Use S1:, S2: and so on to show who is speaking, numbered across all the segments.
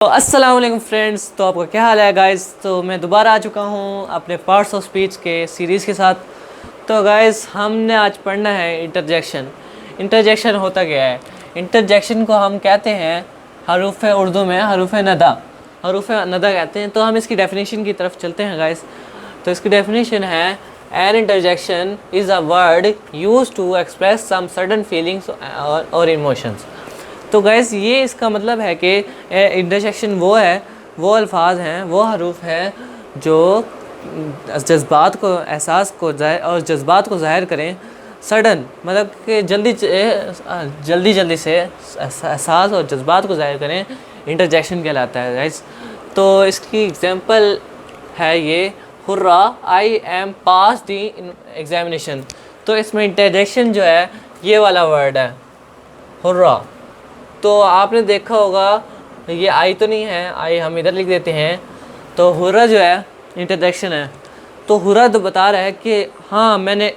S1: तो अस्सलाम वालेकुम फ्रेंड्स। तो आपका क्या हाल है गाइस। तो मैं दोबारा आ चुका हूँ अपने पार्ट्स ऑफ स्पीच के सीरीज़ के साथ। तो गाइस हमने आज पढ़ना है इंटरजेक्शन। इंटरजेक्शन होता क्या है? इंटरजेक्शन को हम कहते हैं हरूफ उर्दू में हरूफ नदा, हरूफ नदा कहते हैं। तो हम इसकी डेफिनेशन की तरफ चलते हैं गाइस। तो इसकी डेफिनेशन है an interjection is a word use to express some certain feelings और इमोशंस। तो गैस ये इसका मतलब है कि इंटरसेक्शन वो है, वो अल्फाज हैं, वो हरूफ हैं जो जज्बात को, एहसास को और जज्बात को ज़ाहिर करें सडन, मतलब कि जल्दी से एहसास और जज्बात को ज़ाहिर करें, इंटरजेक्शन कहलाता है गैस। तो इसकी एग्जांपल है ये hurrah I am pass the examination. तो इसमें इंटरजेक्शन जो है ये वाला वर्ड है हुर्रा। तो आपने देखा होगा ये आई तो नहीं है, आई हम इधर लिख देते हैं। तो हुर्रा जो है इंटरजेक्शन है। तो हुर्रा तो बता रहा है कि हाँ मैंने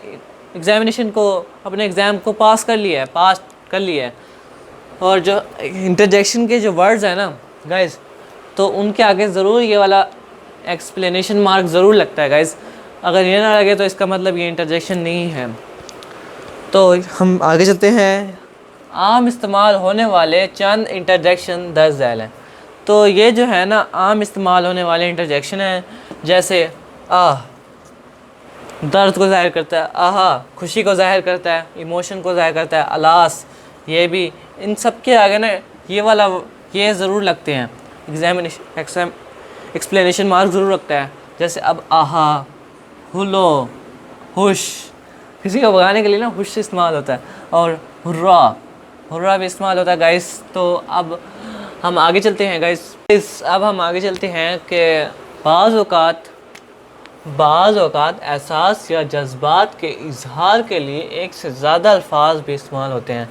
S1: एग्ज़ामिनेशन को, अपने एग्ज़ाम को पास कर लिया है। और जो इंटरजेक्शन के जो वर्ड्स हैं ना गाइस, तो उनके आगे ज़रूर ये वाला एक्सप्लेनेशन मार्क ज़रूर लगता है गाइस। अगर ये ना लगे तो इसका मतलब ये इंटरजेक्शन नहीं है। तो हम आगे चलते हैं। आम इस्तेमाल होने वाले चंद इंटरजेक्शन दर्ज झैल हैं। तो ये जो है ना आम इस्तेमाल होने वाले इंटरजेक्शन हैं, जैसे आह दर्द को ज़ाहिर करता है, आहा खुशी को ज़ाहिर करता है, इमोशन को ज़ाहिर करता है, अलास ये भी, इन सब के आगे ना ये वाला ये ज़रूर लगते हैं, एक्सप्लेनेशन मार्क ज़रूर लगता है। जैसे अब आहा, हुलो, हुश, किसी को भगाने के लिए ना हुश इस्तेमाल होता है, और हुर्रा भी इस्तेमाल होता है गाइस। तो अब हम आगे चलते हैं गाइस। अब हम आगे चलते हैं कि बाज़ औक़ात एहसास या जज्बात के इजहार के लिए एक से ज़्यादा अल्फाज भी इस्तेमाल होते हैं।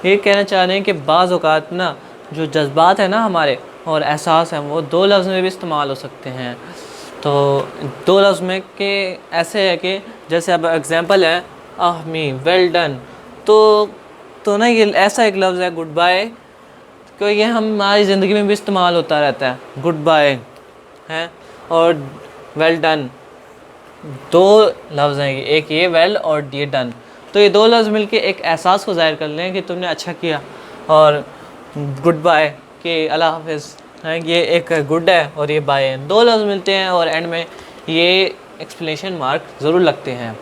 S1: ये कहना चाह रहे हैं कि बाज़ औक़ात ना जो जज्बात है ना हमारे और एहसास हैं वो दो लफ्ज़ में भी इस्तेमाल हो सकते हैं। तो दो लफ्ज़ में के ऐसे है कि जैसे अब एग्ज़ाम्पल है आहमी वेल डन। तो ना ये ऐसा एक लफ्ज़ है गुड बाय, क्योंकि ये हमारी ज़िंदगी में भी इस्तेमाल होता रहता है। गुड बाय है और वेल डन, दो लफ्ज़ हैं, एक ये वेल और ये डन। तो ये दो लफ्ज़ मिलके एक एहसास को ज़ाहिर कर लें कि तुमने अच्छा किया, और गुड बाय कि अल्लाह हाफ़िज़ है, ये एक गुड है और ये बाय है, दो लफ्ज़ मिलते हैं और एंड में ये एक्सप्लेनेशन मार्क ज़रूर लगते हैं।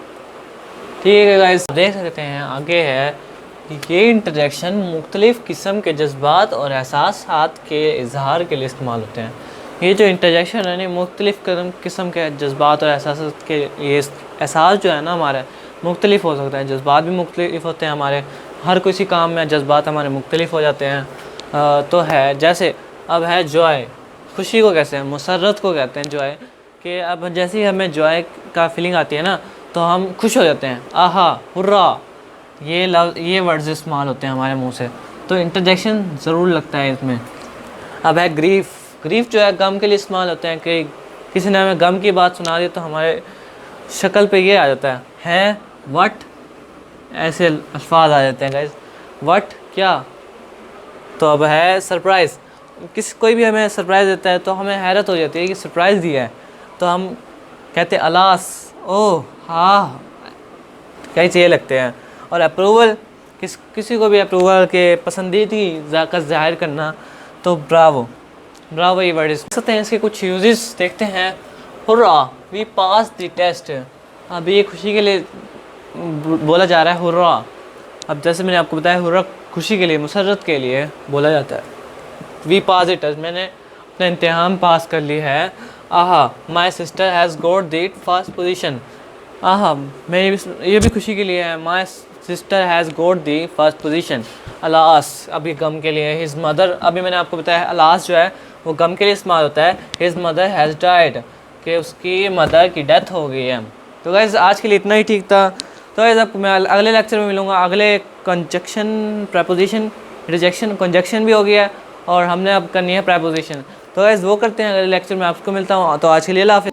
S1: ठीक है गाइस, देख सकते हैं आगे है ये इंटरजेक्शन मुख्तलिफ़ किस्म के जज्बात और एहसासात के इजहार के लिए इस्तेमाल होते हैं। ये जो इंटरजेक्शन है ना मुख्तलिफ़ किस्म के जज्बात और एहसासात के, ये एहसास जो है ना हमारा मुख्तलिफ़ हो सकता है, जज्बात भी मुख्तलिफ़ होते हैं हमारे, हर किसी काम में जज्बात हमारे मुख्तलिफ़ हो जाते हैं। तो है जैसे अब है जॉय, खुशी को कैसे हैं, मुसर्रत को कहते हैं जॉय, कि अब जैसे ही हमें जॉय का फीलिंग आती है ना तो हम खुश हो जाते हैं, आहा हुर्रा, ये वर्ड्स इस्तेमाल होते हैं हमारे मुंह से। तो इंटरजेक्शन ज़रूर लगता है इसमें। अब है ग्रीफ जो है गम के लिए इस्तेमाल होते हैं कि किसी ने हमें गम की बात सुना दी तो हमारे शक्ल पे ये आ जाता है व्हाट, ऐसे अल्फाज आ जाते हैं गाइस, व्हाट क्या। तो अब है सरप्राइज़, कोई भी हमें सरप्राइज़ देता है तो हमें हैरत हो जाती है कि सरप्राइज़ दिया है, तो हम कहते हैं अलास, ओह हाँ, क्या चाहिए लगते हैं। और अप्रूवल, किसी को भी अप्रूवल के पसंदीदगी का ज़ाहिर करना, तो ब्रावो ये वर्ड सकते हैं। इसके कुछ यूजेस देखते हैं। Hurrah we pass the test, अब ये खुशी के लिए बोला जा रहा है हुर्रा। अब जैसे मैंने आपको बताया हुर्रा खुशी के लिए, मुसर्रत के लिए बोला जाता है। वी पास द टेस्ट, मैंने अपना इम्तिहान पास कर ली है। आहा my sister has got the first position, आहा मेरी ये भी खुशी के लिए है। My sister has got the first position. Alas अभी गम के लिए। हिज मदर, अभी मैंने आपको बताया अलास जो है वो गम के लिए इस्तेमाल होता है। हिज मदर हैज़ डाइड, कि उसकी मदर की डेथ हो गई है। तो गाइस आज के लिए इतना ही ठीक था। तो गाइस आपको मैं अगले लेक्चर में मिलूँगा। अगले कंजक्शन, प्रपोजिशन, रिजेक्शन, कंजक्शन भी हो गया है और हमने अब करनी है प्रपोजिशन। तो गाइस वो करते हैं अगले लेक्चर में, आपको मिलता हूँ। तो आज के लिए अल्लाह हाफ़िज़।